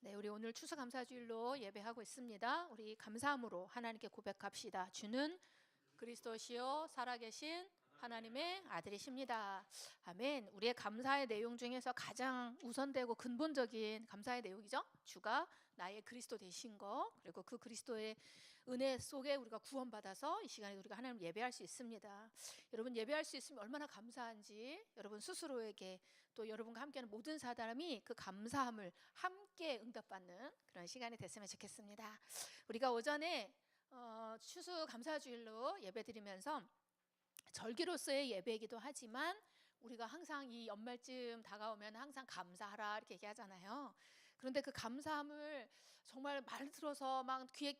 네, 우리 오늘 추수감사주일로 예배하고 있습니다. 우리 감사함으로 하나님께 고백합시다. 주는 그리스도시요 살아계신 하나님의 아들이십니다. 아멘. 우리의 감사의 내용 중에서 가장 우선되고 근본적인 감사의 내용이죠. 주가 나의 그리스도 되신 거, 그리고 그 그리스도의 은혜 속에 우리가 구원받아서 이 시간에 우리가 하나님을 예배할 수 있습니다. 여러분, 예배할 수 있으면 얼마나 감사한지 여러분 스스로에게, 또 여러분과 함께하는 모든 사람이 그 감사함을 함께 응답받는 그런 시간이 됐으면 좋겠습니다. 우리가 오전에 추수감사주일로 예배드리면서 절기로서의 예배이기도 하지만 우리가 항상 이 연말쯤 다가오면 항상 감사하라 이렇게 얘기하잖아요. 그런데 그 감사함을 정말 말 들어서 막 귀에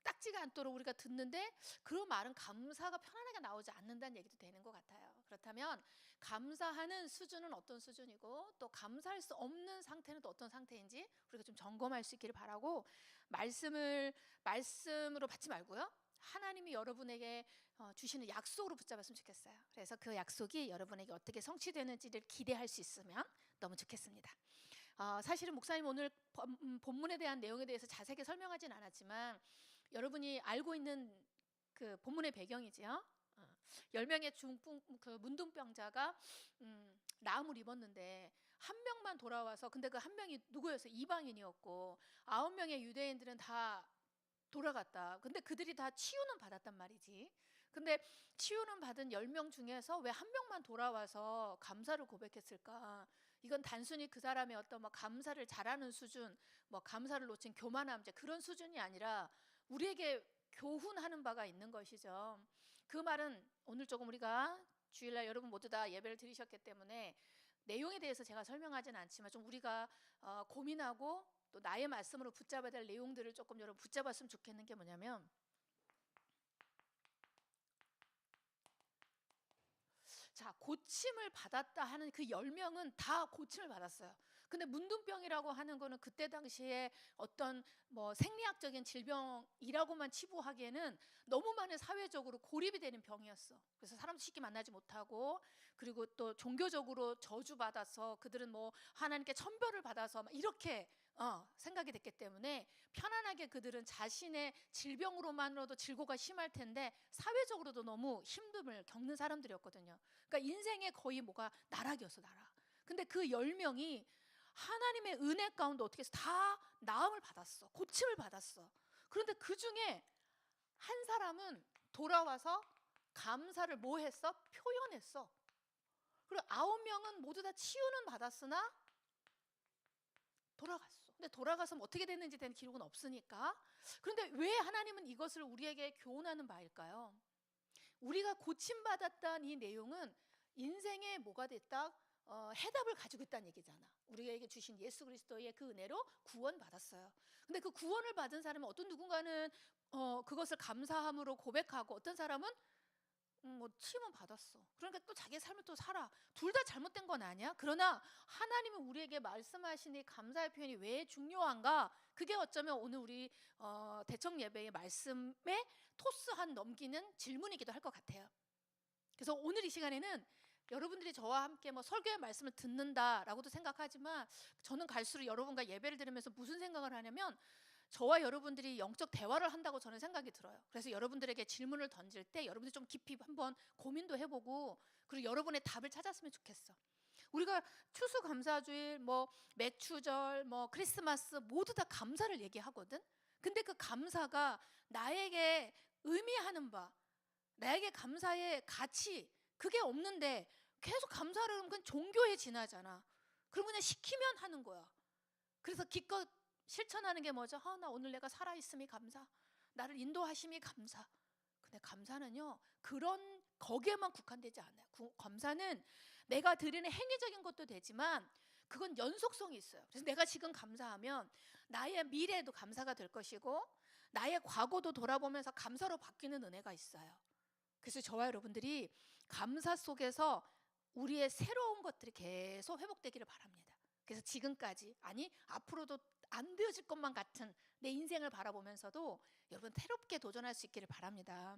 딱지가 않도록 우리가 듣는데, 그런 말은 감사가 편안하게 나오지 않는다는 얘기도 되는 것 같아요. 그렇다면 감사하는 수준은 어떤 수준이고, 또 감사할 수 없는 상태는 또 어떤 상태인지 우리가 좀 점검할 수 있기를 바라고, 말씀으로 받지 말고요, 하나님이 여러분에게 주시는 약속으로 붙잡았으면 좋겠어요. 그래서 그 약속이 여러분에게 어떻게 성취되는지를 기대할 수 있으면 너무 좋겠습니다. 사실은 목사님 오늘 본문에 대한 내용에 대해서 자세하게 설명하진 않았지만, 여러분이 알고 있는 그 본문의 배경이지요. 10명의 그 문둥병자가 나음을 입었는데 한 명만 돌아와서, 근데 그 한 명이 누구였어요? 이방인이었고 9명의 유대인들은 다 돌아갔다. 근데 그들이 다 치유는 받았단 말이지. 근데 치유는 받은 10명 중에서 왜 한 명만 돌아와서 감사를 고백했을까? 이건 단순히 그 사람의 어떤 감사를 잘하는 수준, 감사를 놓친 교만함, 그런 수준이 아니라 우리에게 교훈하는 바가 있는 것이죠. 그 말은 오늘 조금 우리가 주일날 여러분 모두 다 예배를 드리셨기 때문에 내용에 대해서 제가 설명하지는 않지만, 좀 우리가 고민하고 또 나의 말씀으로 붙잡아야 될 내용들을 조금 여러분 붙잡았으면 좋겠는 게 뭐냐면, 자, 고침을 받았다 하는 그 10명은 다 고침을 받았어요. 근데 문둥병이라고 하는 거는 그때 당시에 어떤 생리학적인 질병이라고만 치부하기에는 너무 많은 사회적으로 고립이 되는 병이었어. 그래서 사람 쉽게 만나지 못하고, 그리고 또 종교적으로 저주받아서 그들은 하나님께 천벌을 받아서 이렇게 생각이 됐기 때문에, 편안하게 그들은 자신의 질병으로만으로도 질고가 심할 텐데 사회적으로도 너무 힘듦을 겪는 사람들이었거든요. 그러니까 인생의 거의 나락이었어, 나락. 근데 그 10명이 하나님의 은혜 가운데 어떻게 해서 다 나음을 받았어, 고침을 받았어. 그런데 그 중에 한 사람은 돌아와서 감사를 했어? 표현했어. 그리고 9명은 모두 다 치유는 받았으나 돌아갔어. 근데 돌아가서 어떻게 됐는지 된 기록은 없으니까. 그런데 왜 하나님은 이것을 우리에게 교훈하는 바일까요? 우리가 고침받았다는 이 내용은 인생에 뭐가 됐다? 해답을 가지고 있다는 얘기잖아. 우리에게 주신 예수 그리스도의 그 은혜로 구원받았어요. 근데 그 구원을 받은 사람은, 어떤 누군가는 그것을 감사함으로 고백하고, 어떤 사람은 치유는 받았어. 그러니까 또 자기의 삶을 또 살아. 둘 다 잘못된 건 아니야. 그러나 하나님은 우리에게 말씀하신 이 감사의 표현이 왜 중요한가? 그게 어쩌면 오늘 우리 대청 예배의 말씀에 토스한 넘기는 질문이기도 할 것 같아요. 그래서 오늘 이 시간에는 여러분들이 저와 함께 설교의 말씀을 듣는다라고도 생각하지만, 저는 갈수록 여러분과 예배를 드리면서 무슨 생각을 하냐면, 저와 여러분들이 영적 대화를 한다고 저는 생각이 들어요. 그래서 여러분들에게 질문을 던질 때 여러분들이 좀 깊이 한번 고민도 해보고, 그리고 여러분의 답을 찾았으면 좋겠어. 우리가 추수감사주일, 맥추절, 크리스마스 모두 다 감사를 얘기하거든. 근데 그 감사가 나에게 의미하는 바, 나에게 감사의 가치, 그게 없는데 계속 감사를 하면 그건 종교에 지나잖아. 그럼 그냥 시키면 하는 거야. 그래서 기껏 실천하는 게 뭐죠? 나 오늘 내가 살아있음이 감사, 나를 인도하심이 감사. 근데 감사는요, 그런 거기에만 국한되지 않아요. 감사는 내가 드리는 행위적인 것도 되지만 그건 연속성이 있어요. 그래서 내가 지금 감사하면 나의 미래에도 감사가 될 것이고, 나의 과거도 돌아보면서 감사로 바뀌는 은혜가 있어요. 그래서 저와 여러분들이 감사 속에서 우리의 새로운 것들이 계속 회복되기를 바랍니다. 그래서 지금까지, 아니 앞으로도 안 되어질 것만 같은 내 인생을 바라보면서도 여러분 새롭게 도전할 수 있기를 바랍니다.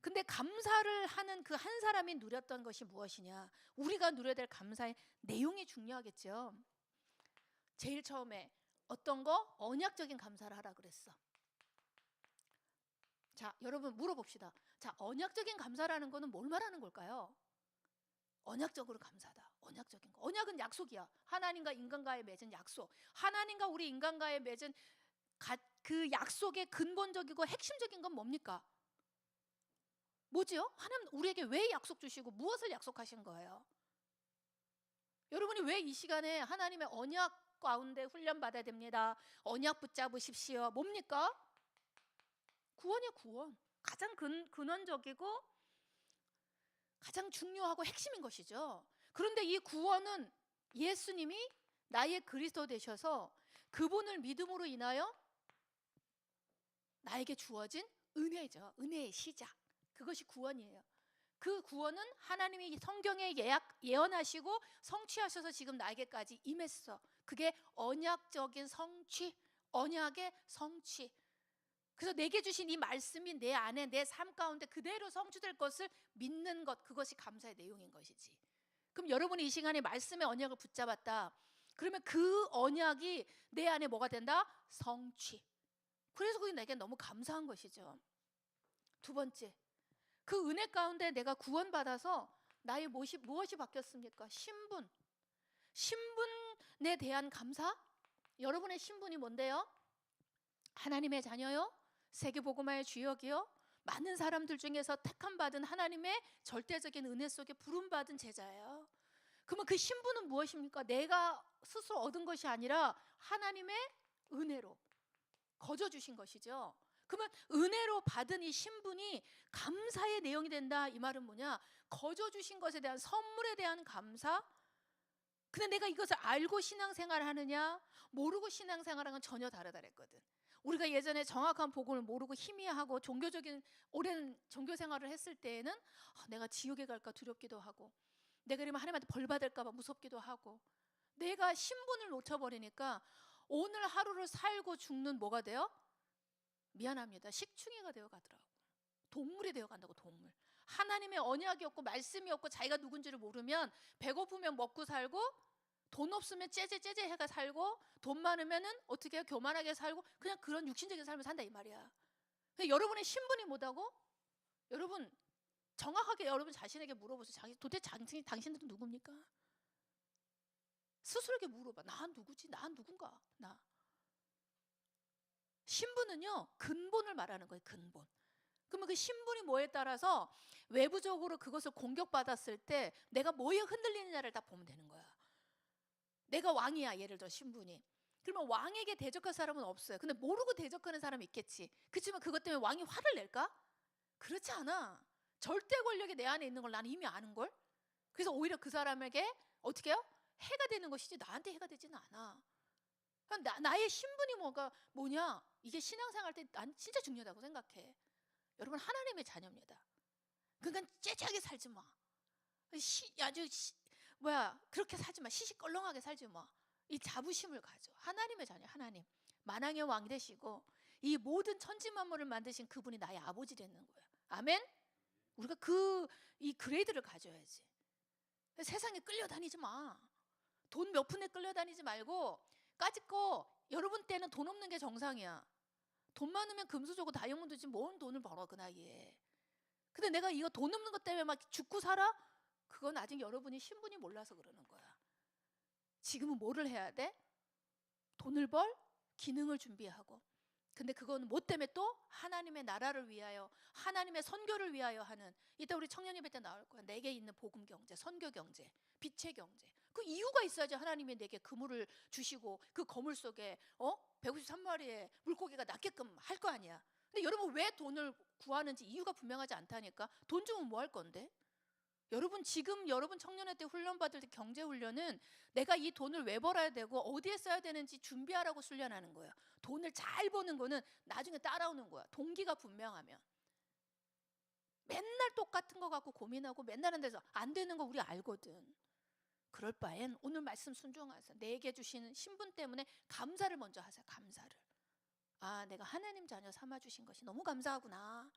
근데 감사를 하는 그 한 사람이 누렸던 것이 무엇이냐? 우리가 누려야 될 감사의 내용이 중요하겠죠. 제일 처음에 어떤 거? 언약적인 감사를 하라 그랬어. 자, 여러분 물어봅시다. 자, 언약적인 감사라는 거는 뭘 말하는 걸까요? 언약적으로 감사다. 언약적인 거. 언약은 약속이야. 하나님과 인간과의 맺은 약속. 하나님과 우리 인간과의 맺은 그 약속의 근본적이고 핵심적인 건 뭡니까? 뭐지요? 하나님 우리에게 왜 약속 주시고 무엇을 약속하신 거예요? 여러분이 왜 이 시간에 하나님의 언약 가운데 훈련 받아야 됩니다. 언약 붙잡으십시오. 뭡니까? 구원이야, 구원. 가장 근원적이고 가장 중요하고 핵심인 것이죠. 그런데 이 구원은 예수님이 나의 그리스도 되셔서 그분을 믿음으로 인하여 나에게 주어진 은혜죠. 은혜의 시작. 그것이 구원이에요. 그 구원은 하나님이 성경에 예언하시고 성취하셔서 지금 나에게까지 임했어. 그게 언약적인 성취, 언약의 성취. 그래서 내게 주신 이 말씀이 내 안에 내 삶 가운데 그대로 성취될 것을 믿는 것, 그것이 감사의 내용인 것이지. 그럼 여러분이 이 시간에 말씀의 언약을 붙잡았다. 그러면 그 언약이 내 안에 뭐가 된다? 성취. 그래서 그게 내게 너무 감사한 것이죠. 두 번째, 그 은혜 가운데 내가 구원받아서 나의 무엇이 바뀌었습니까? 신분. 신분에 대한 감사? 여러분의 신분이 뭔데요? 하나님의 자녀요? 세계복음화의 주역이요? 많은 사람들 중에서 택함받은 하나님의 절대적인 은혜 속에 부름받은 제자예요. 그러면 그 신분은 무엇입니까? 내가 스스로 얻은 것이 아니라 하나님의 은혜로 거저 주신 것이죠. 그러면 은혜로 받은 이 신분이 감사의 내용이 된다. 이 말은 뭐냐? 거저 주신 것에 대한 선물에 대한 감사. 근데 내가 이것을 알고 신앙생활을 하느냐 모르고 신앙생활하는 건 전혀 다르다 그랬거든. 우리가 예전에 정확한 복음을 모르고 희미하고 종교적인 오랜 종교생활을 했을 때에는 내가 지옥에 갈까 두렵기도 하고, 내가 이러면 하나님한테 벌 받을까 봐 무섭기도 하고, 내가 신분을 놓쳐버리니까 오늘 하루를 살고 죽는 뭐가 돼요? 미안합니다. 식충이가 되어 가더라고. 동물이 되어 간다고. 동물. 하나님의 언약이 없고 말씀이 없고 자기가 누군지를 모르면 배고프면 먹고 살고, 돈 없으면 째제 해가 살고, 돈 많으면은 어떻게 해요? 교만하게 살고, 그냥 그런 육신적인 삶을 산다 이 말이야. 근데 여러분의 신분이 뭐다고? 여러분 정확하게 여러분 자신에게 물어보세요. 도대체 당신들은 누굽니까? 스스로에게 물어봐. 나 누구지? 나 누군가? 나. 신분은요 근본을 말하는 거예요. 근본. 그러면 그 신분이 뭐에 따라서 외부적으로 그것을 공격받았을 때 내가 뭐에 흔들리느냐를 다 보면 되는 거야. 내가 왕이야, 예를 들어 신분이. 그러면 왕에게 대적할 사람은 없어요. 근데 모르고 대적하는 사람이 있겠지. 그렇지만 그것 때문에 왕이 화를 낼까? 그렇지 않아. 절대 권력이 내 안에 있는 걸 나는 이미 아는걸. 그래서 오히려 그 사람에게 어떻게 해요? 해가 되는 것이지 나한테 해가 되지는 않아. 나의 신분이 뭐냐? 이게 신앙생활 때 난 진짜 중요하다고 생각해. 여러분 하나님의 자녀입니다. 그러니까 째째하게 살지 마. 그렇게 살지 마. 시시껄렁하게 살지 마. 이 자부심을 가져. 하나님의 자녀, 하나님. 만왕의 왕이 되시고 이 모든 천지 만물을 만드신 그분이 나의 아버지 되는 거야. 아멘? 우리가 이 그레이드를 가져야지. 세상에 끌려다니지 마. 돈 몇 푼에 끌려다니지 말고, 까짓거 여러분 때는 돈 없는 게 정상이야. 돈 많으면 금수 주고 다이아몬드 주지 뭔 돈을 벌어 그 나이에. 근데 내가 이거 돈 없는 것 때문에 막 죽고 살아? 그건 아직 여러분이 신분이 몰라서 그러는 거야. 지금은 뭐를 해야 돼? 돈을 벌, 기능을 준비하고. 근데 그건 뭐 때문에? 또 하나님의 나라를 위하여, 하나님의 선교를 위하여 하는. 이따 우리 청년 예배 때 나올 거야. 내게 있는 복음 경제, 선교 경제, 빛의 경제. 그 이유가 있어야지 하나님이 내게 그물을 주시고 그 거물 속에 153마리의 물고기가 낫게끔 할 거 아니야. 근데 여러분 왜 돈을 구하는지 이유가 분명하지 않다니까. 돈 주면 뭐 할 건데? 여러분 지금 여러분 청년회 때 훈련 받을 때 경제 훈련은 내가 이 돈을 왜 벌어야 되고 어디에 써야 되는지 준비하라고 훈련하는 거예요. 돈을 잘 버는 거는 나중에 따라오는 거야. 동기가 분명하면. 맨날 똑같은 거 갖고 고민하고 맨날 한 데서 안 되는 거 우리 알거든. 그럴 바엔 오늘 말씀 순종하세요. 내게 주시는 신분 때문에 감사를 먼저 하세요. 감사를. 내가 하나님 자녀 삼아 주신 것이 너무 감사하구나.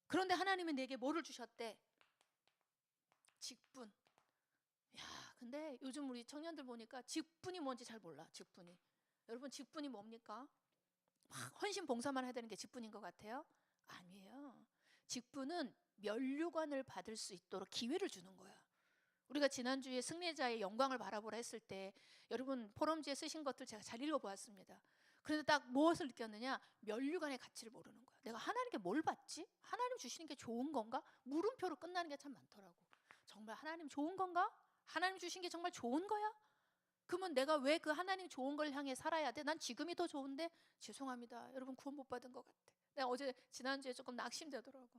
그런데 하나님은 내게 뭐를 주셨대? 직분. 야, 근데 요즘 우리 청년들 보니까 직분이 뭔지 잘 몰라. 직분이. 여러분 직분이 뭡니까? 막 헌신 봉사만 해야 되는 게 직분인 것 같아요? 아니에요. 직분은 면류관을 받을 수 있도록 기회를 주는 거야. 우리가 지난주에 승리자의 영광을 바라보라 했을 때 여러분 포럼지에 쓰신 것들 제가 잘 읽어보았습니다. 그런데 딱 무엇을 느꼈느냐? 면류관의 가치를 모르는 거야. 내가 하나님께 뭘 받지? 하나님 주시는 게 좋은 건가? 물음표로 끝나는 게 참 많더라고. 정말 하나님 좋은 건가? 하나님 주신 게 정말 좋은 거야? 그러면 내가 왜 그 하나님 좋은 걸 향해 살아야 돼? 난 지금이 더 좋은데. 죄송합니다. 여러분 구원 못 받은 것 같아. 내가 어제 지난주에 조금 낙심되더라고.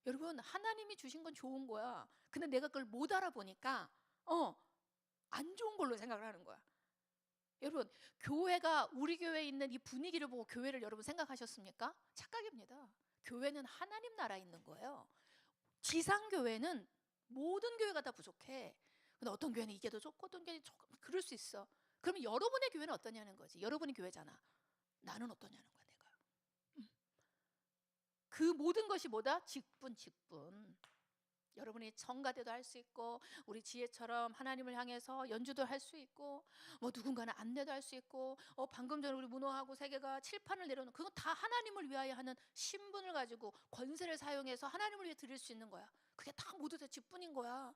여러분 하나님이 주신 건 좋은 거야. 근데 내가 그걸 못 알아보니까 안 좋은 걸로 생각을 하는 거야. 여러분 교회가 우리 교회에 있는 이 분위기를 보고 교회를 여러분 생각하셨습니까? 착각입니다. 교회는 하나님 나라에 있는 거예요. 지상교회는 모든 교회가 다 부족해. 근데 어떤 교회는 이게 더 좋고 어떤 교회는 조금 그럴 수 있어. 그러면 여러분의 교회는 어떠냐는 거지. 여러분이 교회잖아. 나는 어떠냐는 거야 내가. 그 모든 것이 뭐다? 직분. 여러분이 성가대도 할 수 있고 우리 지혜처럼 하나님을 향해서 연주도 할 수 있고 뭐 누군가는 안내도 할 수 있고 방금 전에 우리 문호하고 세계가 칠판을 내려놓은 그건 다 하나님을 위하여 하는 신분을 가지고 권세를 사용해서 하나님을 위해 드릴 수 있는 거야. 그게 다 모두 다 직분인 거야.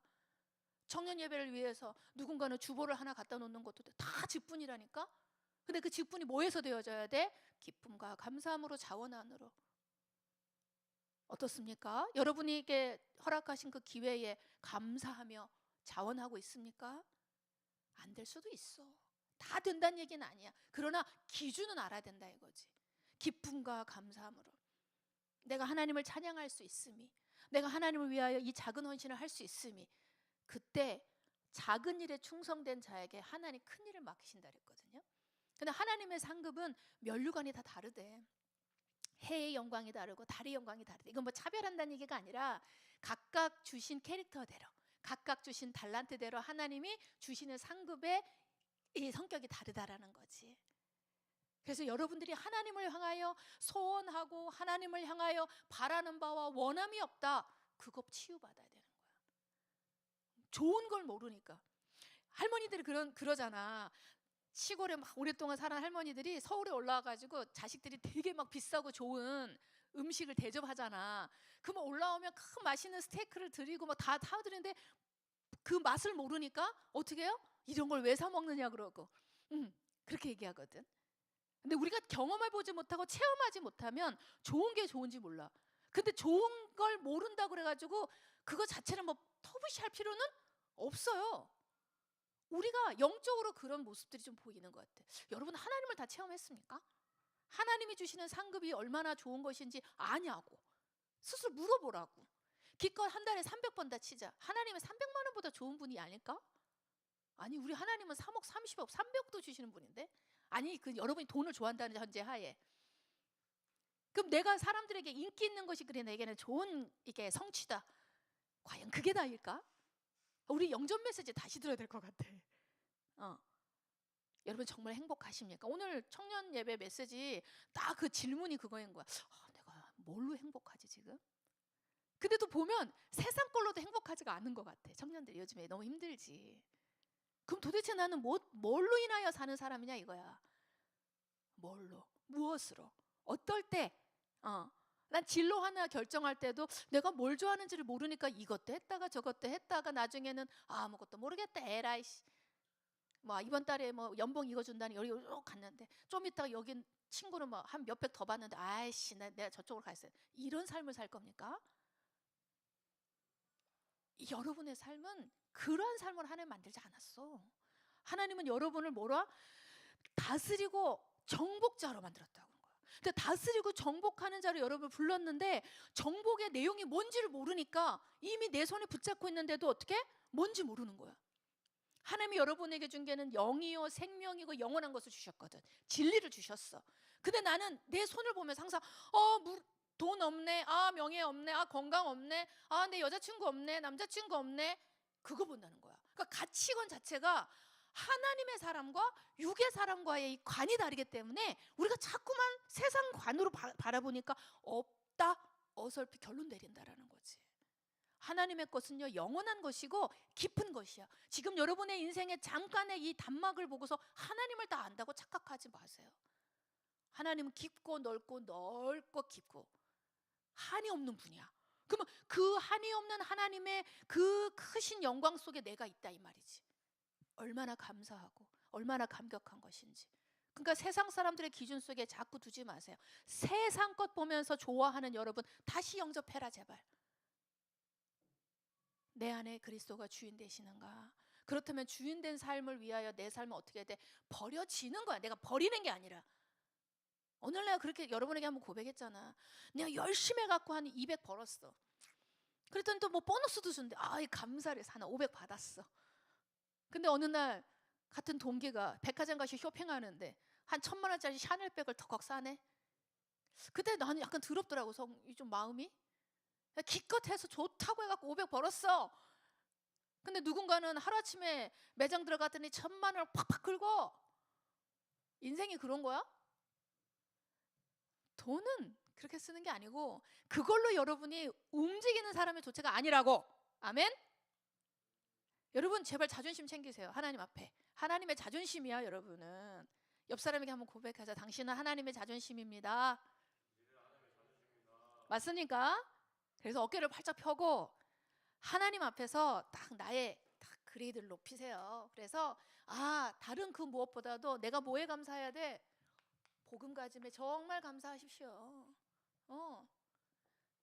청년 예배를 위해서 누군가는 주보를 하나 갖다 놓는 것도 다 직분이라니까. 근데 그 직분이 뭐에서 되어져야 돼? 기쁨과 감사함으로 자원 안으로. 어떻습니까? 여러분에게 허락하신 그 기회에 감사하며 자원하고 있습니까? 안 될 수도 있어. 다 된다는 얘기는 아니야. 그러나 기준은 알아야 된다 이거지. 기쁨과 감사함으로 내가 하나님을 찬양할 수 있음이, 내가 하나님을 위하여 이 작은 헌신을 할 수 있음이, 그때 작은 일에 충성된 자에게 하나님 큰 일을 맡기신다 그랬거든요. 근데 하나님의 상급은 면류관이 다 다르대. 해의 영광이 다르고 달의 영광이 다르대. 이건 뭐 차별한다는 얘기가 아니라 각각 주신 캐릭터대로, 각각 주신 달란트대로 하나님이 주시는 상급의 이 성격이 다르다라는 거지. 그래서 여러분들이 하나님을 향하여 소원하고 하나님을 향하여 바라는 바와 원함이 없다. 그거 치유받아야 되는 거야. 좋은 걸 모르니까. 할머니들이 그러잖아. 시골에 막 오랫동안 살은 할머니들이 서울에 올라와가지고 자식들이 되게 막 비싸고 좋은 음식을 대접하잖아. 그러면 올라오면 큰 맛있는 스테이크를 드리고 막 다 타드리는데 그 맛을 모르니까 어떻게 해요? 이런 걸 왜 사 먹느냐 그러고 그렇게 얘기하거든. 근데 우리가 경험해보지 못하고 체험하지 못하면 좋은 게 좋은지 몰라. 근데 좋은 걸 모른다고 그래가지고 그거 자체를 뭐 터부시할 필요는 없어요. 우리가 영적으로 그런 모습들이 좀 보이는 것 같아. 여러분 하나님을 다 체험했습니까? 하나님이 주시는 상급이 얼마나 좋은 것인지 아냐고 스스로 물어보라고. 기껏 한 달에 300번 다 치자. 하나님은 300만 원보다 좋은 분이 아닐까? 아니 우리 하나님은 3억 30억 300억도 주시는 분인데. 아니 그 여러분이 돈을 좋아한다는 현재 하에 그럼 내가 사람들에게 인기 있는 것이 그래 내게는 좋은 이게 성취다. 과연 그게 다일까? 우리 영전 메시지 다시 들어야 될 것 같아. 여러분 정말 행복하십니까? 오늘 청년 예배 메시지 딱 그 질문이 그거인 거야. 내가 뭘로 행복하지 지금? 근데 또 보면 세상 걸로도 행복하지가 않은 것 같아. 청년들이 요즘에 너무 힘들지. 그럼 도대체 나는 뭘로 인하여 사는 사람이냐 이거야. 뭘로? 무엇으로? 어떨 때? 난 진로 하나 결정할 때도 내가 뭘 좋아하는지를 모르니까 이것도 했다가 저것도 했다가 나중에는 아무것도 모르겠다. 에라이 씨. 뭐 이번 달에 뭐 연봉 이거 준다니 여기 갔는데 좀 이따가 여기 친구는 뭐 한 몇백 더 받는데 아이씨 내가 저쪽으로 갔어요. 이런 삶을 살 겁니까? 여러분의 삶은 그러한 삶을 하나님 만들지 않았어. 하나님은 여러분을 뭐라? 다스리고 정복자로 만들었다고. 근데 다스리고 정복하는 자로 여러분을 불렀는데 정복의 내용이 뭔지를 모르니까 이미 내 손에 붙잡고 있는데도 어떻게? 뭔지 모르는 거야. 하나님이 여러분에게 준 게는 영이요 생명이고 영원한 것을 주셨거든. 진리를 주셨어. 근데 나는 내 손을 보면서 항상 돈 없네, 명예 없네, 건강 없네, 내 여자친구 없네, 남자친구 없네. 그거 본다는 거야. 그러니까 가치관 자체가 하나님의 사람과 육의 사람과의 이 관이 다르기 때문에 우리가 자꾸만 세상 관으로 바라보니까 없다, 어설피 결론 내린다라는 거지. 하나님의 것은요 영원한 것이고 깊은 것이야. 지금 여러분의 인생의 잠깐의 이 단막을 보고서 하나님을 다 안다고 착각하지 마세요. 하나님은 깊고 넓고 깊고 한이 없는 분이야. 그러면 그 한이 없는 하나님의 그 크신 영광 속에 내가 있다 이 말이지. 얼마나 감사하고 얼마나 감격한 것인지. 그러니까 세상 사람들의 기준 속에 자꾸 두지 마세요. 세상 것 보면서 좋아하는 여러분 다시 영접해라 제발. 내 안에 그리스도가 주인 되시는가? 그렇다면 주인 된 삶을 위하여 내 삶은 어떻게 돼? 버려지는 거야. 내가 버리는 게 아니라. 오늘 내가 그렇게 여러분에게 한번 고백했잖아. 내가 열심히 해갖고 한 200 벌었어. 그랬더니 또 뭐 보너스도 준대. 감사를 하나 500 받았어. 근데 어느 날 같은 동기가 백화점 가서 쇼핑하는데 한 1,000만 원짜리 샤넬백을 덜컥 사네. 그때 나는 약간 더럽더라고. 좀 마음이. 기껏 해서 좋다고 해갖고 500 벌었어. 근데 누군가는 하루아침에 매장 들어갔더니 1,000만 원을 팍팍 긁어. 인생이 그런 거야? 돈은 그렇게 쓰는 게 아니고 그걸로 여러분이 움직이는 사람의 조체가 아니라고. 아멘? 여러분 제발 자존심 챙기세요. 하나님 앞에. 하나님의 자존심이야 여러분은. 옆 사람에게 한번 고백하자. 당신은 하나님의 자존심입니다. 맞습니까? 그래서 어깨를 활짝 펴고 하나님 앞에서 딱 나의 딱 그레이드를 높이세요. 그래서 다른 그 무엇보다도 내가 뭐에 감사해야 돼? 복음 가짐에 정말 감사하십시오.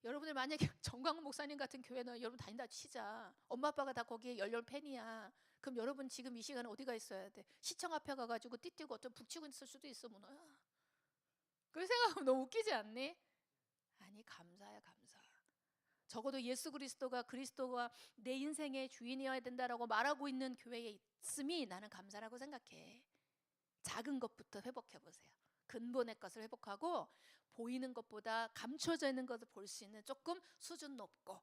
여러분들 만약에 정광훈 목사님 같은 교회는 여러분 다닌다 치자. 엄마 아빠가 다 거기에 열렬 팬이야. 그럼 여러분 지금 이 시간에 어디 가 있어야 돼? 시청 앞에 가가지고 띠뛰고 어떤 북치고 있을 수도 있어 문어야. 그 생각하면 너무 웃기지 않니? 아니 감사야 감사. 적어도 예수 그리스도가 내 인생의 주인이어야 된다라고 말하고 있는 교회에 있음이 나는 감사라고 생각해. 작은 것부터 회복해보세요. 근본의 것을 회복하고 보이는 것보다 감춰져 있는 것을 볼 수 있는 조금 수준 높고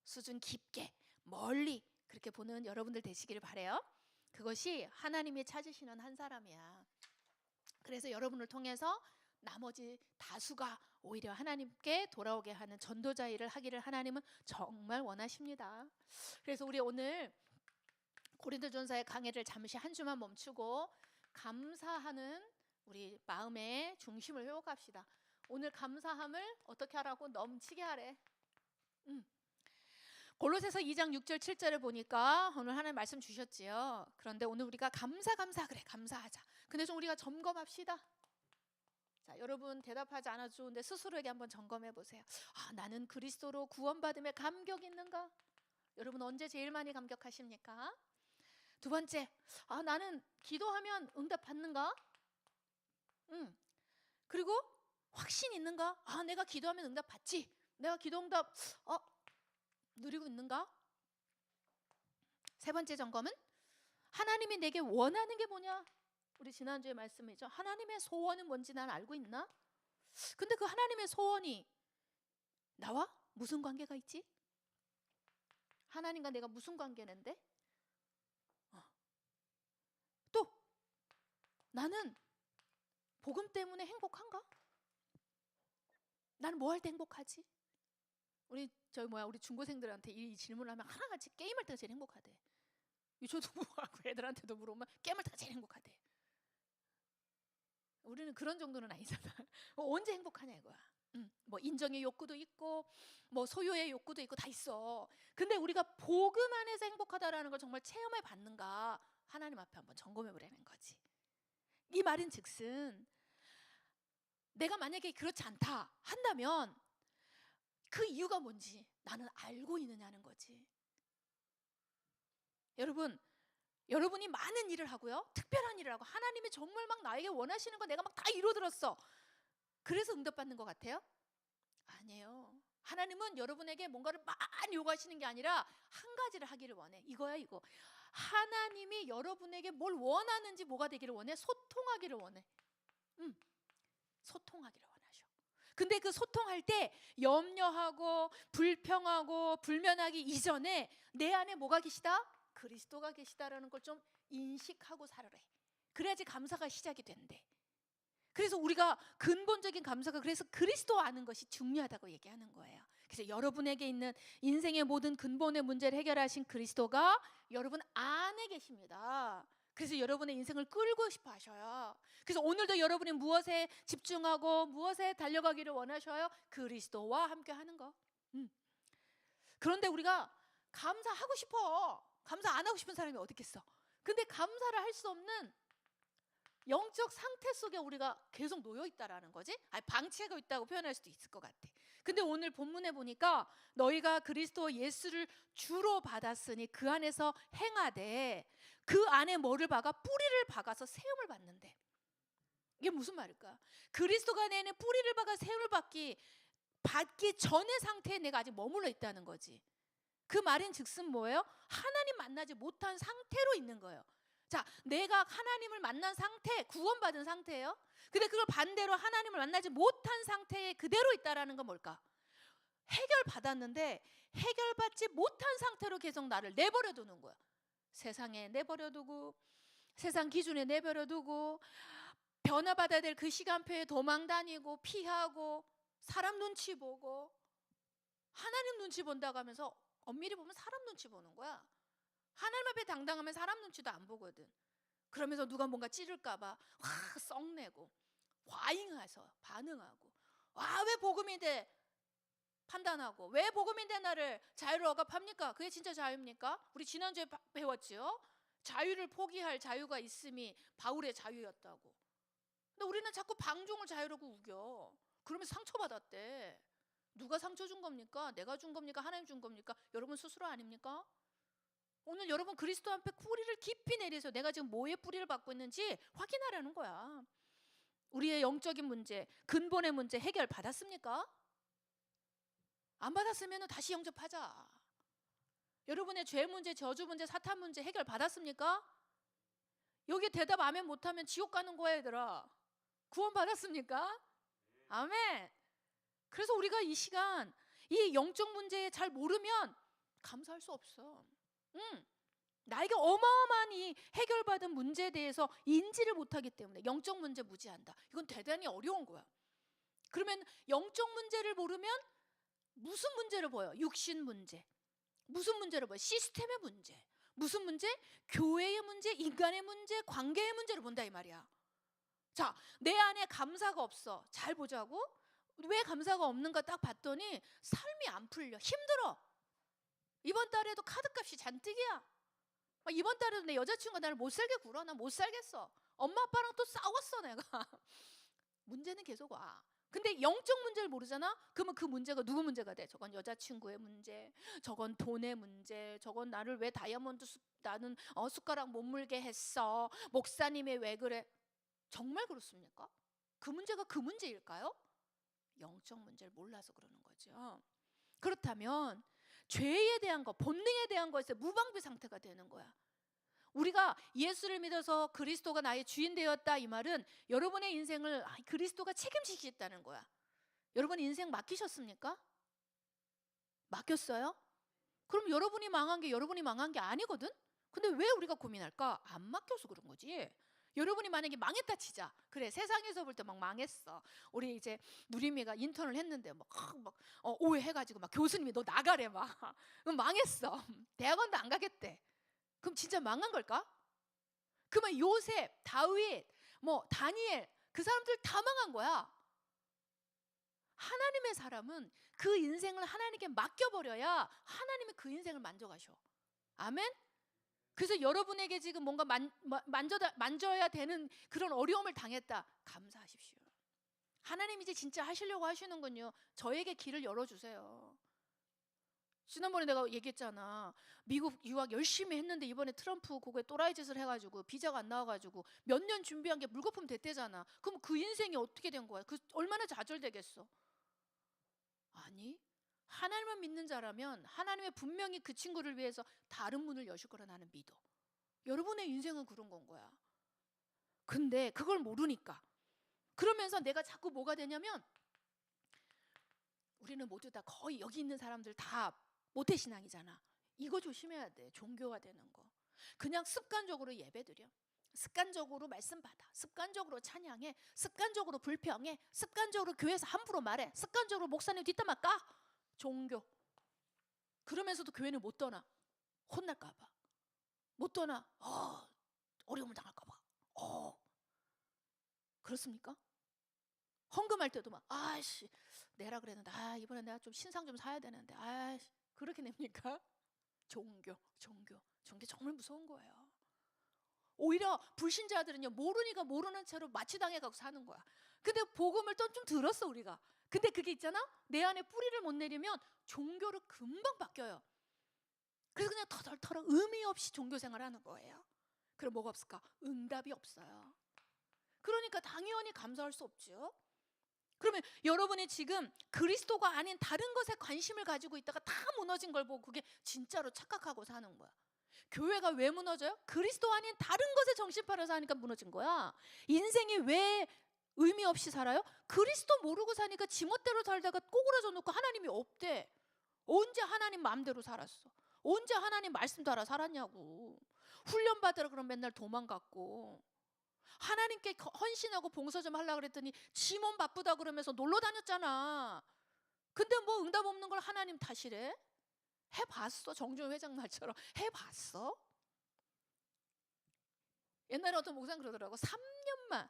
수준 깊게 멀리 그렇게 보는 여러분들 되시기를 바라요. 그것이 하나님이 찾으시는 한 사람이야. 그래서 여러분을 통해서 나머지 다수가 오히려 하나님께 돌아오게 하는 전도자 일을 하기를 하나님은 정말 원하십니다. 그래서 우리 오늘 고린도전서의 강해를 잠시 한 주만 멈추고 감사하는 우리 마음의 중심을 회복합시다. 오늘 감사함을 어떻게 하라고? 넘치게 하래. 골로새서 2장 6절 7절을 보니까 오늘 하나님 말씀 주셨지요. 그런데 오늘 우리가 감사 그래 감사하자. 근데 좀 우리가 점검합시다. 자, 여러분 대답하지 않아도 좋은데 스스로에게 한번 점검해 보세요. 나는 그리스도로 구원받음에 감격이 있는가? 여러분 언제 제일 많이 감격하십니까? 두 번째, 나는 기도하면 응답 받는가? 그리고 확신 있는가? 내가 기도하면 응답 받지. 내가 기도 응답 누리고 있는가? 세 번째 점검은 하나님이 내게 원하는 게 뭐냐? 우리 지난주에 말씀이죠. 하나님의 소원은 뭔지 난 알고 있나? 근데 그 하나님의 소원이 나와 무슨 관계가 있지? 하나님과 내가 무슨 관계인데? 또 나는 복음 때문에 행복한가? 나는 뭐 할 때 행복하지? 우리 중고생들한테 이 질문을 하면 하나같이 게임할 때가 제일 행복하대. 저도 물어보고 애들한테도 물어보면 게임할 때가 제일 행복하대. 우리는 그런 정도는 아니잖아. 언제 행복하냐 이거야. 뭐 인정의 욕구도 있고 뭐 소유의 욕구도 있고 다 있어. 근데 우리가 복음 안에서 행복하다라는 걸 정말 체험해 봤는가? 하나님 앞에 한번 점검해 보라는 거지. 이 말은 즉슨 내가 만약에 그렇지 않다 한다면 그 이유가 뭔지 나는 알고 있느냐는 거지. 여러분이 많은 일을 하고요. 특별한 일을 하고 하나님이 정말 막 나에게 원하시는 거 내가 막 다 이루어들었어. 그래서 응답받는 것 같아요? 아니에요. 하나님은 여러분에게 뭔가를 많이 요구하시는 게 아니라 한 가지를 하기를 원해. 이거야 이거. 하나님이 여러분에게 뭘 원하는지 뭐가 되기를 원해? 소통하기를 원해. 소통하기를 원하셔. 근데 그 소통할 때 염려하고 불평하고 불면하기 이전에 내 안에 뭐가 계시다? 그리스도가 계시다라는 걸 좀 인식하고 살아래. 그래야지 감사가 시작이 된대. 그래서 우리가 근본적인 감사가 그래서 그리스도 아는 것이 중요하다고 얘기하는 거예요. 그래서 여러분에게 있는 인생의 모든 근본의 문제를 해결하신 그리스도가 여러분 안에 계십니다. 그래서 여러분의 인생을 끌고 싶어 하셔요. 그래서 오늘도 여러분이 무엇에 집중하고 무엇에 달려가기를 원하셔요? 그리스도와 함께 하는 거. 그런데 우리가 감사하고 싶어. 감사 안 하고 싶은 사람이 어디 있겠어? 근데 감사를 할 수 없는 영적 상태 속에 우리가 계속 놓여 있다라는 거지. 방치하고 있다고 표현할 수도 있을 것 같아. 근데 오늘 본문에 보니까 너희가 그리스도 예수를 주로 받았으니 그 안에서 행하되 그 안에 뭐를 박아? 뿌리를 박아서 세움을 받는데. 이게 무슨 말일까? 그리스도 안에는 뿌리를 박아 세움을 받기 전의 상태에 내가 아직 머물러 있다는 거지. 그 말인즉슨 뭐예요? 하나님 만나지 못한 상태로 있는 거예요. 자, 내가 하나님을 만난 상태, 구원받은 상태예요. 근데 그걸 반대로 하나님을 만나지 못한 상태에 그대로 있다라는 건 뭘까? 해결받았는데 해결받지 못한 상태로 계속 나를 내버려 두는 거야. 세상에 내버려 두고, 세상 기준에 내버려 두고, 변화받아야 될 그 시간표에 도망 다니고 피하고 사람 눈치 보고, 하나님 눈치 본다고 하면서 엄밀히 보면 사람 눈치 보는 거야. 하나님 앞에 당당하면 사람 눈치도 안 보거든. 그러면서 누가 뭔가 찌를까 봐 확 썩내고 과잉해서 반응하고, 왜 복음인데 판단하고, 왜 복음인데 나를 자유를 억압합니까? 그게 진짜 자유입니까? 우리 지난주에 배웠죠. 자유를 포기할 자유가 있음이 바울의 자유였다고. 근데 우리는 자꾸 방종을 자유라고 우겨. 그러면서 상처받았대. 누가 상처 준 겁니까? 내가 준 겁니까? 하나님 준 겁니까? 여러분 스스로 아닙니까? 오늘 여러분 그리스도 앞에 뿌리를 깊이 내려서 내가 지금 뭐에 뿌리를 받고 있는지 확인하라는 거야. 우리의 영적인 문제, 근본의 문제 해결 받았습니까? 안 받았으면 다시 영접하자. 여러분의 죄 문제, 저주 문제, 사탄 문제 해결 받았습니까? 여기 대답 아멘 못하면 지옥 가는 거야 얘들아. 구원 받았습니까? 아멘. 그래서 우리가 이 시간 이 영적 문제에 잘 모르면 감사할 수 없어. 나에게 어마어마한 이 해결받은 문제에 대해서 인지를 못하기 때문에 영적 문제 무지한다. 이건 대단히 어려운 거야. 그러면 영적 문제를 모르면 무슨 문제를 보여? 육신 문제. 무슨 문제를 보여? 시스템의 문제. 무슨 문제? 교회의 문제, 인간의 문제, 관계의 문제를 본다 이 말이야. 자, 내 안에 감사가 없어. 잘 보자고. 왜 감사가 없는가 딱 봤더니 삶이 안 풀려. 힘들어. 이번 달에도 카드값이 잔뜩이야. 이번 달에도 내 여자친구가 나를 못 살게 굴어. 나 못 살겠어. 엄마 아빠랑 또 싸웠어 내가. 문제는 계속 와. 근데 영적 문제를 모르잖아? 그러면 그 문제가 누구 문제가 돼? 저건 여자친구의 문제, 저건 돈의 문제, 저건 나를 왜 다이아몬드 나는 숟가락 못 물게 했어. 목사님이 왜 그래? 정말 그렇습니까? 그 문제가 그 문제일까요? 영적 문제를 몰라서 그러는 거죠. 그렇다면 죄에 대한 것, 본능에 대한 것에 무방비 상태가 되는 거야. 우리가 예수를 믿어서 그리스도가 나의 주인 되었다 이 말은 여러분의 인생을 그리스도가 책임지시겠다는 거야. 여러분 인생 맡기셨습니까? 맡겼어요? 그럼 여러분이 망한 게 여러분이 망한 게 아니거든? 근데 왜 우리가 고민할까? 안 맡겨서 그런 거지. 여러분이 만약에 망했다 치자. 그래, 세상에서 볼 때 막 망했어. 우리 이제 누리미가 인턴을 했는데 막 오해해가지고 막 교수님이 너 나가래 막. 그럼 망했어. 대학원도 안 가겠대. 그럼 진짜 망한 걸까? 그러면 요셉, 다윗, 다니엘 그 사람들 다 망한 거야. 하나님의 사람은 그 인생을 하나님께 맡겨버려야 하나님이 그 인생을 만져가셔. 아멘? 그래서 여러분에게 지금 뭔가 만져야 되는 그런 어려움을 당했다. 감사하십시오. 하나님이 이제 진짜 하시려고 하시는군요. 저에게 길을 열어주세요. 지난번에 내가 얘기했잖아. 미국 유학 열심히 했는데 이번에 트럼프 그거에 또라이 짓을 해가지고 비자가 안 나와가지고 몇 년 준비한 게 물거품 됐대잖아. 그럼 그 인생이 어떻게 된 거야? 그 얼마나 좌절되겠어? 아니, 하나님을 믿는 자라면 하나님의 분명히 그 친구를 위해서 다른 문을 여실 거라 나는 믿어. 여러분의 인생은 그런 건 거야. 근데 그걸 모르니까 그러면서 내가 자꾸 뭐가 되냐면 우리는 모두 다 거의 여기 있는 사람들 다 모태신앙이잖아. 이거 조심해야 돼. 종교화 되는 거. 그냥 습관적으로 예배드려. 습관적으로 말씀 받아. 습관적으로 찬양해. 습관적으로 불평해. 습관적으로 교회에서 함부로 말해. 습관적으로 목사님 뒷담화 까. 종교. 그러면서도 교회는 못 떠나. 혼날까 봐. 못 떠나. 어려움을 당할까 봐. 그렇습니까? 헌금할 때도 막 아이씨 내라 그랬는데 이번에 내가 좀 신상 좀 사야 되는데 아이씨 그렇게 냅니까? 종교 정말 무서운 거예요. 오히려 불신자들은요 모르니까 모르는 채로 마취당해가고 사는 거야. 근데 복음을 또 좀 들었어 우리가. 근데 그게 있잖아, 내 안에 뿌리를 못 내리면 종교로 금방 바뀌어요. 그래서 그냥 터덜터덜 의미 없이 종교 생활하는 거예요. 그럼 뭐가 없을까? 응답이 없어요. 그러니까 당연히 감사할 수 없죠. 그러면 여러분이 지금 그리스도가 아닌 다른 것에 관심을 가지고 있다가 다 무너진 걸 보고 그게 진짜로 착각하고 사는 거야. 교회가 왜 무너져요? 그리스도 아닌 다른 것에 정신 팔아서 하니까 무너진 거야. 인생이 왜 의미 없이 살아요? 그리스도 모르고 사니까 지멋대로 살다가 꼬꾸라져 놓고 하나님이 없대. 언제 하나님 마음대로 살았어? 언제 하나님 말씀 따라 살았냐고. 훈련 받으라 그러면 맨날 도망갔고, 하나님께 헌신하고 봉사 좀 하려고 그랬더니 지 몸 바쁘다 그러면서 놀러 다녔잖아. 근데 뭐 응답 없는 걸 하나님 탓이래? 해봤어? 정준 회장 말처럼 해봤어? 옛날에 어떤 목사님 그러더라고. 3년만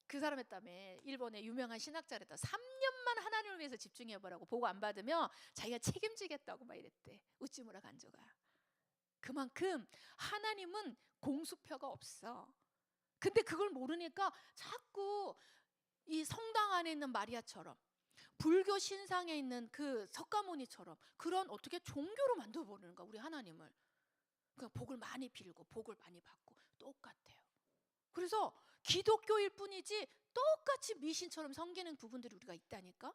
그 사람 했다며. 일본의 유명한 신학자랬다. 3년만 하나님을 위해서 집중해보라고. 보고 안 받으면 자기가 책임지겠다고 막 이랬대. 우찌무라 간조가. 그만큼 하나님은 공수표가 없어. 근데 그걸 모르니까 자꾸 이 성당 안에 있는 마리아처럼, 불교 신상에 있는 그 석가모니처럼 그런 어떻게 종교로 만들어버리는 거야 우리 하나님을. 그냥 복을 많이 빌고 복을 많이 받고 똑같아요. 그래서 기독교일 뿐이지 똑같이 미신처럼 섬기는 부분들이 우리가 있다니까.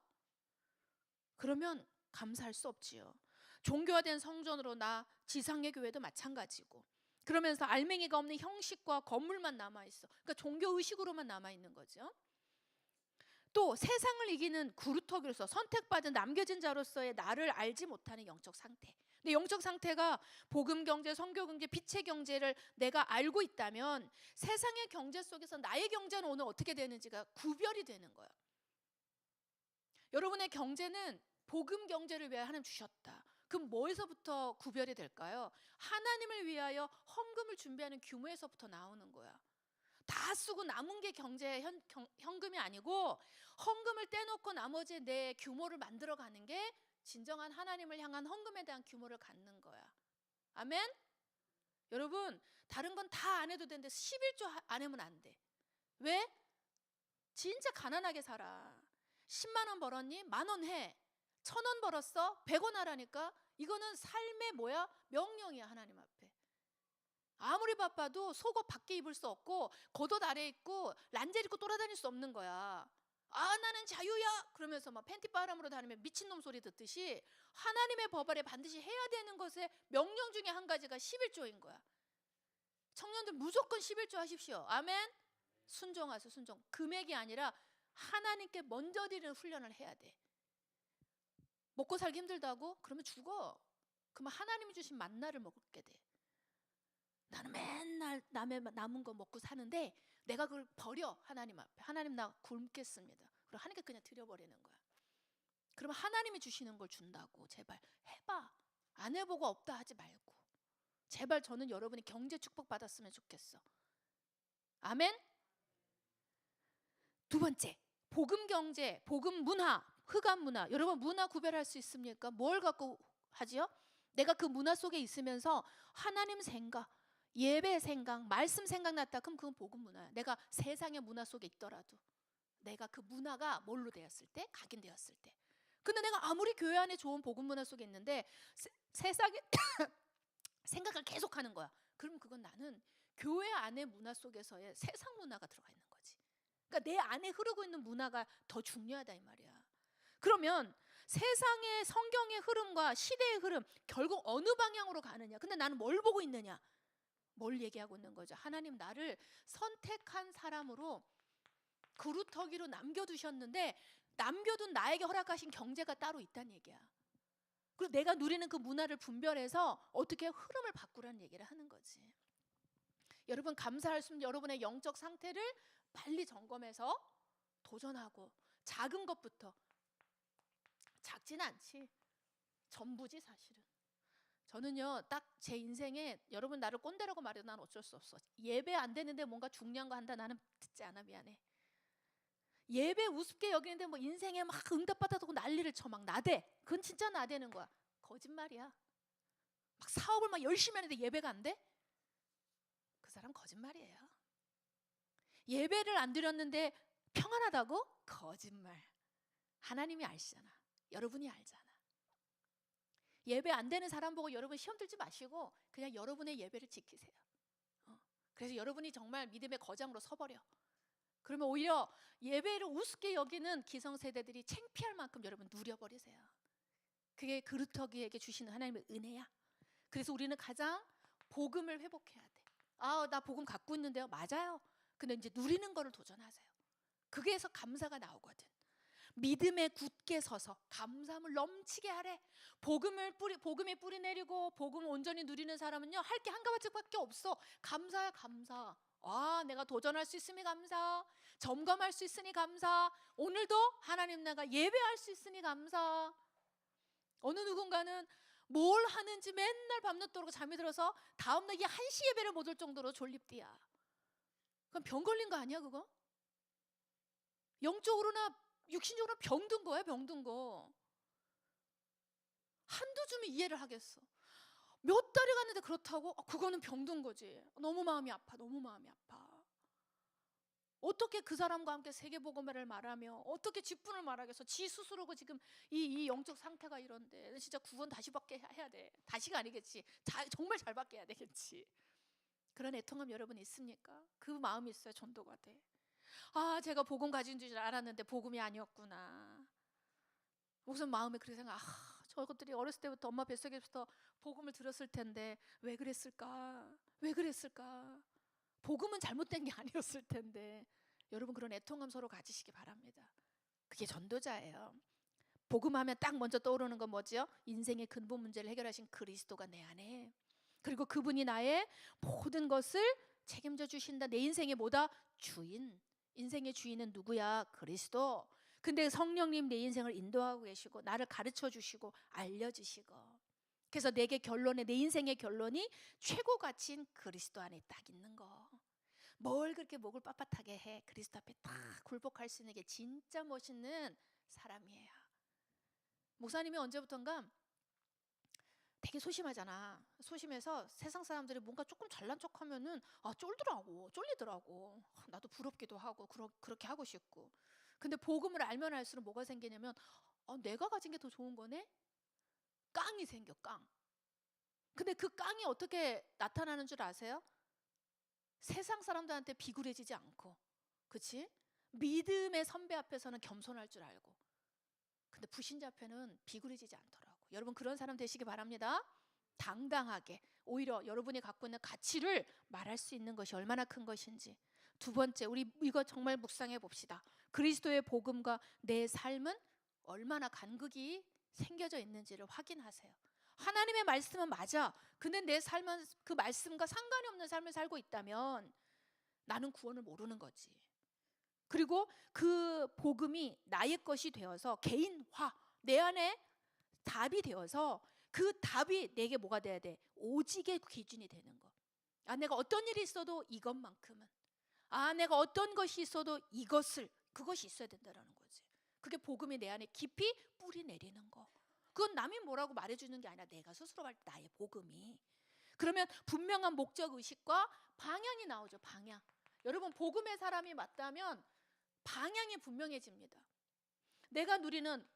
그러면 감사할 수 없지요. 종교화된 성전으로 나 지상의 교회도 마찬가지고, 그러면서 알맹이가 없는 형식과 건물만 남아있어. 그러니까 종교의식으로만 남아있는 거죠. 또 세상을 이기는 구루터기로서 선택받은 남겨진 자로서의 나를 알지 못하는 영적 상태. 근데 영적 상태가 복음 경제, 선교 경제, 빛의 경제를 내가 알고 있다면 세상의 경제 속에서 나의 경제는 오늘 어떻게 되는지가 구별이 되는 거예요. 여러분의 경제는 복음 경제를 위해 하나님 주셨다. 그럼 뭐에서부터 구별이 될까요? 하나님을 위하여 헌금을 준비하는 규모에서부터 나오는 거야. 다 쓰고 남은 게 현금이 아니고 헌금을 떼놓고 나머지 내 규모를 만들어가는 게 진정한 하나님을 향한 헌금에 대한 규모를 갖는 거야. 아멘? 여러분 다른 건 다 안 해도 되는데 11조 안 하면 안 돼. 왜? 진짜 가난하게 살아. 10만 원 벌었니? 10,000원 해. 1,000원 벌었어? 100원 하라니까. 이거는 삶의 명령이야 하나님 앞에. 아무리 바빠도 속옷 밖에 입을 수 없고 겉옷 아래 입고 란제리 입고 돌아다닐 수 없는 거야. 나는 자유야 그러면서 막 팬티 바람으로 다니면 미친놈 소리 듣듯이 하나님의 법 아래 반드시 해야 되는 것의 명령 중에 한 가지가 11조인 거야. 청년들 무조건 11조 하십시오. 아멘. 순종하세요. 순종. 금액이 아니라 하나님께 먼저 드리는 훈련을 해야 돼. 먹고 살기 힘들다고? 그러면 죽어. 그러면 하나님이 주신 만나를 먹게 돼. 나는 맨날 남의 남은 거 먹고 사는데 내가 그걸 버려. 하나님 앞에. 하나님 나 굶겠습니다. 그리고 하나님께 그냥 드려버리는 거야. 그러면 하나님이 주시는 걸 준다고. 제발 해봐. 안 해보고 없다 하지 말고. 제발 저는 여러분이 경제 축복 받았으면 좋겠어. 아멘. 두 번째, 복음 경제, 복음 문화, 흑암 문화. 여러분 문화 구별할 수 있습니까? 뭘 갖고 하지요? 내가 그 문화 속에 있으면서 하나님 생각, 예배 생각, 말씀 생각났다. 그럼 그건 복음 문화야. 내가 세상의 문화 속에 있더라도 내가 그 문화가 뭘로 되었을 때? 각인되었을 때. 근데 내가 아무리 교회 안에 좋은 복음 문화 속에 있는데 세상의 생각을 계속하는 거야. 그럼 그건 나는 교회 안의 문화 속에서의 세상 문화가 들어가 있는 거지. 그러니까 내 안에 흐르고 있는 문화가 더 중요하다 이 말이야. 그러면 세상의 성경의 흐름과 시대의 흐름 결국 어느 방향으로 가느냐. 근데 나는 뭘 보고 있느냐. 뭘 얘기하고 있는 거죠. 하나님 나를 선택한 사람으로 그루터기로 남겨두셨는데 남겨둔 나에게 허락하신 경제가 따로 있다는 얘기야. 그리고 내가 누리는 그 문화를 분별해서 어떻게 흐름을 바꾸라는 얘기를 하는 거지. 여러분 감사할 수 있는 여러분의 영적 상태를 빨리 점검해서 도전하고 작은 것부터 작진 않지. 전부지 사실은. 저는요, 딱 제 인생에 여러분 나를 꼰대라고 말해도 난 어쩔 수 없어. 예배 안 되는데 뭔가 중요한 거 한다. 나는 듣지 않아. 미안해. 예배 우습게 여기는데 뭐 인생에 막 응답받아도 난리를 쳐. 막 나대. 그건 진짜 나대는 거야. 거짓말이야. 막 사업을 막 열심히 하는데 예배가 안 돼? 그 사람 거짓말이에요. 예배를 안 드렸는데 평안하다고? 거짓말. 하나님이 아시잖아. 여러분이 알잖아. 예배 안 되는 사람 보고 여러분 시험 들지 마시고 그냥 여러분의 예배를 지키세요. 그래서 여러분이 정말 믿음의 거장으로 서버려. 그러면 오히려 예배를 우습게 여기는 기성세대들이 창피할 만큼 여러분 누려버리세요. 그게 그루터기에게 주시는 하나님의 은혜야. 그래서 우리는 가장 복음을 회복해야 돼. 아, 나 복음 갖고 있는데요. 맞아요. 근데 이제 누리는 거를 도전하세요. 그게서 감사가 나오거든. 믿음에 굳게 서서 감사함을 넘치게 하래. 복음이 뿌리 내리고 복음을 온전히 누리는 사람은요, 할 게 한 가지밖에 없어. 감사야, 감사. 아, 내가 도전할 수 있으니 감사. 점검할 수 있으니 감사. 오늘도 하나님 나가 예배할 수 있으니 감사. 어느 누군가는 뭘 하는지 맨날 밤늦도록 잠이 들어서 다음날 이 1시 예배를 못 올 정도로 졸립디야. 그럼 병 걸린 거 아니야 그거? 영적으로나 육신적으로 병든 거야. 병든 거. 한두 줌이 이해를 하겠어. 몇 달이 갔는데 그렇다고? 그거는 병든 거지. 너무 마음이 아파. 너무 마음이 아파. 어떻게 그 사람과 함께 세계복음을 말하며 어떻게 직분을 말하겠어. 지 스스로가 지금 이 영적 상태가 이런데 진짜 구원 다시 받게 해야 돼. 다시가 아니겠지. 정말 잘 받게 해야 되겠지. 그런 애통함 여러분 있습니까? 그 마음이 있어야 전도가 돼. 아, 제가 복음 가진 줄 알았는데 복음이 아니었구나. 무슨 마음에 그렇게 생각. 저것들이 어렸을 때부터 엄마 뱃속에부터 복음을 들었을 텐데 왜 그랬을까? 왜 그랬을까? 복음은 잘못된 게 아니었을 텐데. 여러분 그런 애통감 서로 가지시기 바랍니다. 그게 전도자예요. 복음하면 딱 먼저 떠오르는 건 뭐지요? 인생의 근본 문제를 해결하신 그리스도가 내 안에. 그리고 그분이 나의 모든 것을 책임져 주신다. 내 인생의 뭐다? 주인. 인생의 주인은 누구야? 그리스도. 근데 성령님 내 인생을 인도하고 계시고 나를 가르쳐 주시고 알려주시고. 그래서 내 인생의 결론이 최고 가치인 그리스도 안에 딱 있는 거. 뭘 그렇게 목을 빳빳하게 해. 그리스도 앞에 딱 굴복할 수 있는 게 진짜 멋있는 사람이에요. 목사님이 언제부턴가 되게 소심하잖아. 소심해서 세상 사람들이 뭔가 조금 잘난 척하면은 쫄리더라고. 나도 부럽기도 하고 그렇게 하고 싶고. 근데 복음을 알면 알수록 뭐가 생기냐면 내가 가진 게 더 좋은 거네? 깡이 생겨. 깡. 근데 그 깡이 어떻게 나타나는 줄 아세요? 세상 사람들한테 비굴해지지 않고, 그치? 믿음의 선배 앞에서는 겸손할 줄 알고. 근데 불신자 앞에는 비굴해지지 않더라고. 여러분 그런 사람 되시기 바랍니다. 당당하게 오히려 여러분이 갖고 있는 가치를 말할 수 있는 것이 얼마나 큰 것인지. 두 번째, 우리 이거 정말 묵상해 봅시다. 그리스도의 복음과 내 삶은 얼마나 간극이 생겨져 있는지를 확인하세요. 하나님의 말씀은 맞아. 근데 내 삶은 그 말씀과 상관이 없는 삶을 살고 있다면 나는 구원을 모르는 거지. 그리고 그 복음이 나의 것이 되어서 개인화, 내 안에 답이 되어서 그 답이 내게 뭐가 돼야 돼? 오직의 기준이 되는 거. 내가 어떤 일이 있어도 이것만큼은, 내가 어떤 것이 있어도 그것이 있어야 된다는 거지. 그게 복음이 내 안에 깊이 뿌리 내리는 거. 그건 남이 뭐라고 말해주는 게 아니라 내가 스스로 할 때 나의 복음이. 그러면 분명한 목적 의식과 방향이 나오죠. 방향. 여러분 복음의 사람이 맞다면 방향이 분명해집니다. 내가 누리는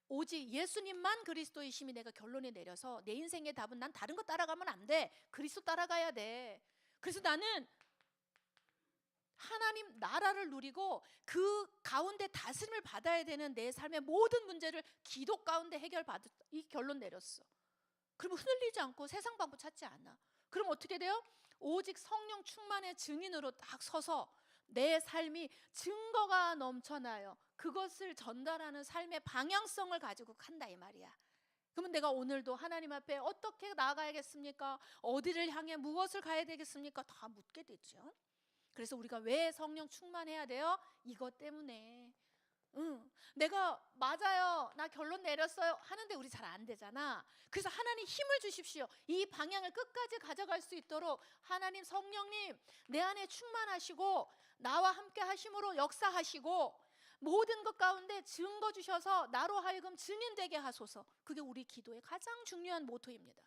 오직 예수님만 그리스도이심이 내가 결론에 내려서 내 인생의 답은 난 다른 거 따라가면 안 돼. 그리스도 따라가야 돼. 그래서 나는 하나님 나라를 누리고 그 가운데 다스림을 받아야 되는 내 삶의 모든 문제를 기도 가운데 해결받을 이 결론 내렸어. 그러면 흔들리지 않고 세상 방법 찾지 않아. 그럼 어떻게 돼요? 오직 성령 충만의 증인으로 딱 서서 내 삶이 증거가 넘쳐나요. 그것을 전달하는 삶의 방향성을 가지고 간다 이 말이야. 그러면 내가 오늘도 하나님 앞에 어떻게 나아가야겠습니까? 어디를 향해 무엇을 가야 되겠습니까? 다 묻게 되죠. 그래서 우리가 왜 성령 충만해야 돼요? 이것 때문에. 응, 내가 맞아요, 나 결론 내렸어요 하는데 우리 잘 안 되잖아. 그래서 하나님 힘을 주십시오. 이 방향을 끝까지 가져갈 수 있도록 하나님 성령님 내 안에 충만하시고 나와 함께 하심으로 역사하시고 모든 것 가운데 증거 주셔서 나로 하여금 증인되게 하소서. 그게 우리 기도의 가장 중요한 모토입니다.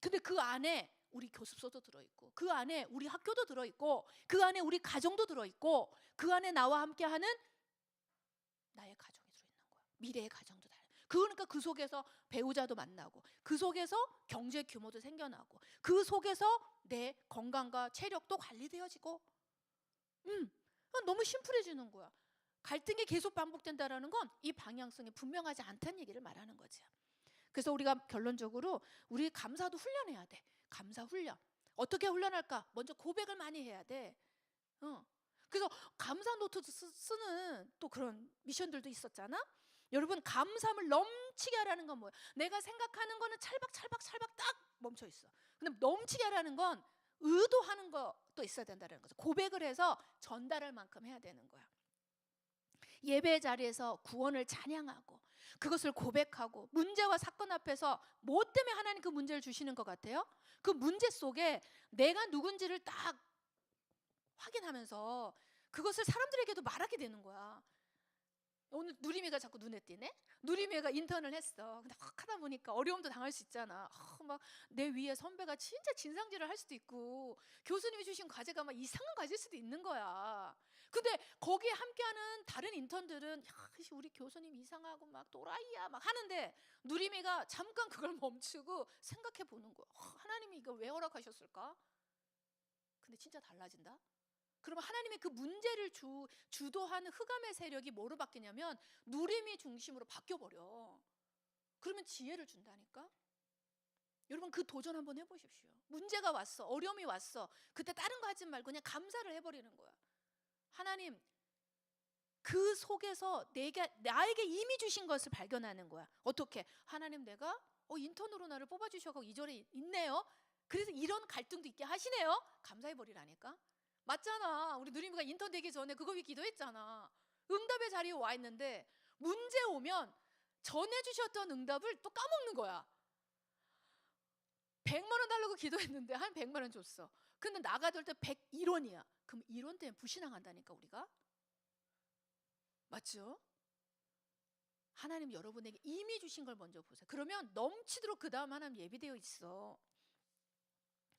근데 그 안에 우리 교습소도 들어있고 그 안에 우리 학교도 들어있고 그 안에 우리 가정도 들어있고 그 안에 나와 함께하는 나의 가정이 들어있는 거야. 미래의 가정도 다. 그러니까 그 속에서 배우자도 만나고 그 속에서 경제 규모도 생겨나고 그 속에서 내 건강과 체력도 관리되어지고 너무 심플해지는 거야. 갈등이 계속 반복된다라는 건 이 방향성이 분명하지 않다는 얘기를 말하는 거지. 그래서 우리가 결론적으로 우리 감사도 훈련해야 돼. 감사 훈련. 어떻게 훈련할까? 먼저 고백을 많이 해야 돼. 그래서 감사 노트 쓰는 또 그런 미션들도 있었잖아. 여러분, 감사함을 넘치게 하라는 건 뭐야? 내가 생각하는 거는 찰박찰박찰박 딱 멈춰 있어. 근데 넘치게 하라는 건 의도하는 것도 있어야 된다는 거죠. 고백을 해서 전달할 만큼 해야 되는 거야. 예배 자리에서 구원을 찬양하고 그것을 고백하고 문제와 사건 앞에서 뭐 때문에 하나님 그 문제를 주시는 것 같아요? 그 문제 속에 내가 누군지를 딱 확인하면서 그것을 사람들에게도 말하게 되는 거야. 오늘 누리미가 자꾸 눈에 띄네? 누리미가 인턴을 했어. 근데 확 하다 보니까 어려움도 당할 수 있잖아. 막 내 위에 선배가 진짜 진상질을 할 수도 있고 교수님이 주신 과제가 막 이상한 과제일 수도 있는 거야. 근데 거기에 함께하는 다른 인턴들은 야, 우리 교수님 이상하고 막 또라이야 막 하는데 누리미가 잠깐 그걸 멈추고 생각해 보는 거야. 하나님이 이걸 왜 허락하셨을까? 근데 진짜 달라진다. 그러면 하나님의 그 문제를 주도하는 흑암의 세력이 뭐로 바뀌냐면 누림이 중심으로 바뀌어버려. 그러면 지혜를 준다니까. 여러분, 그 도전 한번 해보십시오. 문제가 왔어, 어려움이 왔어. 그때 다른 거 하지 말고 그냥 감사를 해버리는 거야. 하나님, 그 속에서 나에게 이미 주신 것을 발견하는 거야. 어떻게? 하나님, 내가 인턴으로 나를 뽑아주셔서 이 절에 있네요. 그래서 이런 갈등도 있게 하시네요. 감사해버리라니까. 맞잖아. 우리 누리미가 인턴 되기 전에 그거 위 기도했잖아. 응답의 자리에 와 있는데 문제 오면 전해주셨던 응답을 또 까먹는 거야. 100만 원 달라고 기도했는데 한 100만 원 줬어. 근데 나가들 때 101원이야. 그럼 1원 때문에 불신앙한다니까 우리가. 맞죠? 하나님 여러분에게 이미 주신 걸 먼저 보세요. 그러면 넘치도록 그 다음 하나님 예비되어 있어.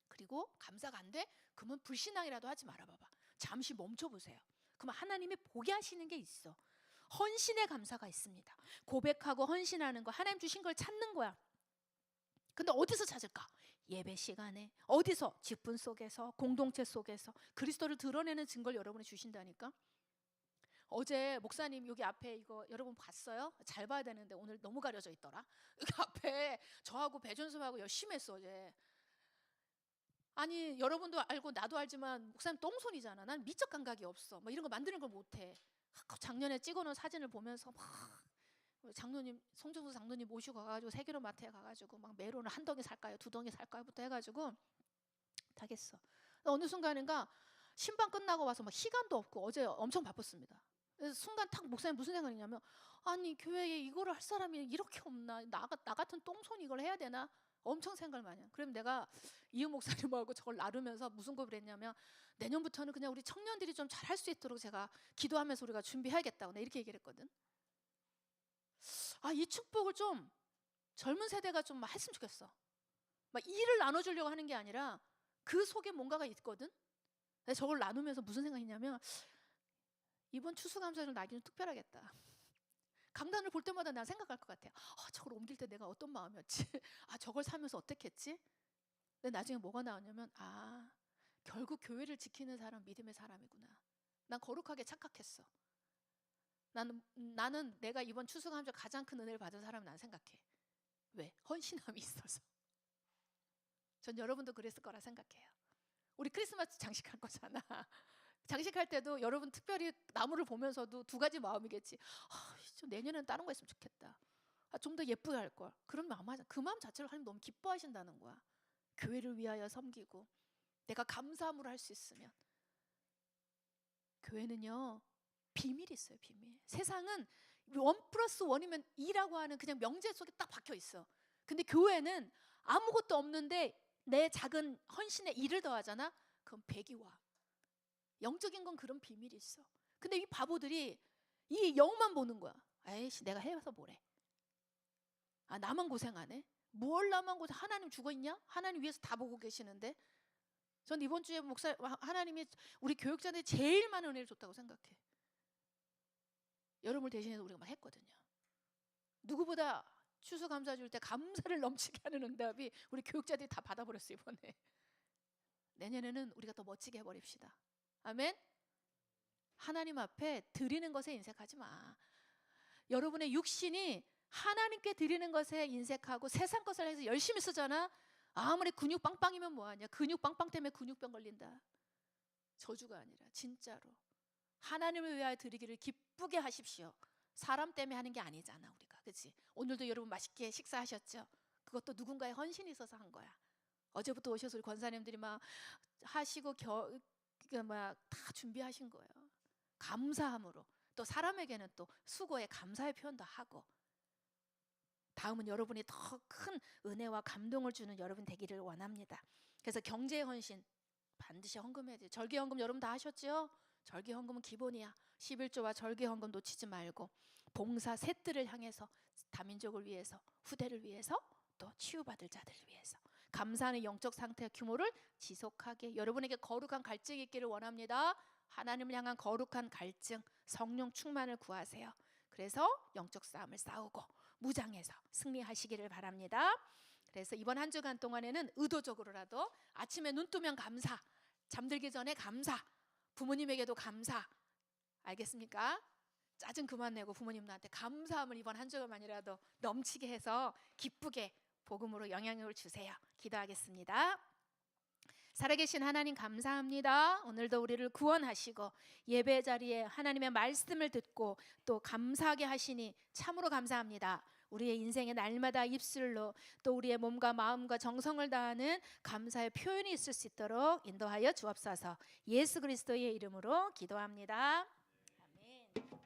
그리고 감사가 안 돼? 그러면 불신앙이라도 하지 말아봐봐. 잠시 멈춰보세요. 그러면 하나님이 보게 하시는 게 있어. 헌신의 감사가 있습니다. 고백하고 헌신하는 거, 하나님 주신 걸 찾는 거야. 근데 어디서 찾을까? 예배 시간에. 어디서? 직분 속에서, 공동체 속에서 그리스도를 드러내는 증거를 여러분이 주신다니까. 어제 목사님 여기 앞에 이거 여러분 봤어요? 잘 봐야 되는데 오늘 너무 가려져 있더라. 여기 앞에 저하고 배준수하고 열심히 했어 어제. 아니 여러분도 알고 나도 알지만 목사님 똥손이잖아. 난 미적 감각이 없어. 뭐 이런 거 만드는 걸 못해. 작년에 찍어놓은 사진을 보면서 막 장로님, 송정수 장로님 모시고 가가지고 세계로 마트에 가가지고 막 메론을 한 덩이 살까요, 두 덩이 살까요부터 해가지고 다겠어. 어느 순간인가 신방 끝나고 와서 막 시간도 없고 어제 엄청 바빴습니다. 그래서 순간 탁 목사님 무슨 생각이냐면 아니 교회에 이거를 할 사람이 이렇게 없나? 나 같은 똥손이 이걸 해야 되나? 엄청 생각을 많이 해요. 그럼 내가 이은 목사님하고 저걸 나누면서 무슨 고백을 했냐면 내년부터는 그냥 우리 청년들이 좀 잘할 수 있도록 제가 기도하면서 우리가 준비해야겠다고 내가 이렇게 얘기를 했거든. 이 축복을 좀 젊은 세대가 좀 했으면 좋겠어. 막 일을 나눠주려고 하는 게 아니라 그 속에 뭔가가 있거든. 내가 저걸 나누면서 무슨 생각이냐면 이번 추수감사절 나기 좀 특별하겠다. 강단을 볼 때마다 난 생각할 것 같아요. 저걸 옮길 때 내가 어떤 마음이었지? 저걸 사면서 어떻게 했지? 근데 나중에 뭐가 나오냐면 결국 교회를 지키는 사람 믿음의 사람이구나. 난 거룩하게 착각했어. 나는 내가 이번 추수감사절 가장 큰 은혜를 받은 사람은 난 생각해. 왜? 헌신함이 있어서. 전 여러분도 그랬을 거라 생각해요. 우리 크리스마스 장식할 거잖아. 장식할 때도 여러분 특별히 나무를 보면서도 두 가지 마음이겠지. 좀 내년에는 다른 거 했으면 좋겠다. 좀 더 예쁘게 할 걸. 그런 마음 하자. 그 마음 자체를 하나님 너무 기뻐하신다는 거야. 교회를 위하여 섬기고 내가 감사함으로 할 수 있으면. 교회는요 비밀이 있어요. 비밀. 세상은 1+1이면 2라고 하는 그냥 명제 속에 딱 박혀 있어. 근데 교회는 아무것도 없는데 내 작은 헌신에 2를 더하잖아. 그럼 100이 와. 영적인 건 그런 비밀이 있어. 근데 이 바보들이 이 0만 보는 거야. 에이씨, 내가 해서 뭐래. 아, 나만 고생하네. 뭘 나만 고생. 하나님 죽어있냐? 하나님 위해서 다 보고 계시는데. 전 이번 주에 목사 하나님이 우리 교육자들이 제일 많은 은혜를 줬다고 생각해. 여러분을 대신해서 우리가 막 했거든요. 누구보다 추수감사 줄 때 감사를 넘치게 하는 응답이 우리 교육자들이 다 받아버렸어요. 이번에. 내년에는 우리가 더 멋지게 해버립시다. 아멘. 하나님 앞에 드리는 것에 인색하지 마. 여러분의 육신이 하나님께 드리는 것에 인색하고 세상 것을 해서 열심히 쓰잖아. 아무리 근육 빵빵이면 뭐하냐. 근육 빵빵 때문에 근육병 걸린다. 저주가 아니라 진짜로 하나님을 위하여 드리기를 기쁘게 하십시오. 사람 때문에 하는 게 아니잖아 우리가. 그렇지? 오늘도 여러분 맛있게 식사하셨죠? 그것도 누군가의 헌신이 있어서 한 거야. 어제부터 오셔서 우리 권사님들이 막 하시고 막 다 준비하신 거예요. 감사함으로. 또 사람에게는 또 수고에 감사의 표현도 하고. 다음은 여러분이 더 큰 은혜와 감동을 주는 여러분 되기를 원합니다. 그래서 경제의 헌신 반드시 헌금해야 돼요. 절개 헌금 여러분 다 하셨죠? 절개 헌금은 기본이야. 11조와 절개 헌금 놓치지 말고 봉사 셋들을 향해서 다민족을 위해서 후대를 위해서 또 치유받을 자들을 위해서 감사하는 영적 상태의 규모를 지속하게 여러분에게 거룩한 갈증이 있기를 원합니다. 하나님을 향한 거룩한 갈증 성령 충만을 구하세요. 그래서 영적 싸움을 싸우고 무장해서 승리하시기를 바랍니다. 그래서 이번 한 주간 동안에는 의도적으로라도 아침에 눈 뜨면 감사, 잠들기 전에 감사, 부모님에게도 감사. 알겠습니까? 짜증 그만 내고 부모님들한테 감사함을 이번 한 주간만이라도 넘치게 해서 기쁘게 복음으로 영향력을 주세요. 기도하겠습니다. 살아계신 하나님 감사합니다. 오늘도 우리를 구원하시고 예배 자리에 하나님의 말씀을 듣고 또 감사하게 하시니 참으로 감사합니다. 우리의 인생의 날마다 입술로 또 우리의 몸과 마음과 정성을 다하는 감사의 표현이 있을 수 있도록 인도하여 주옵소서. 예수 그리스도의 이름으로 기도합니다. 아멘.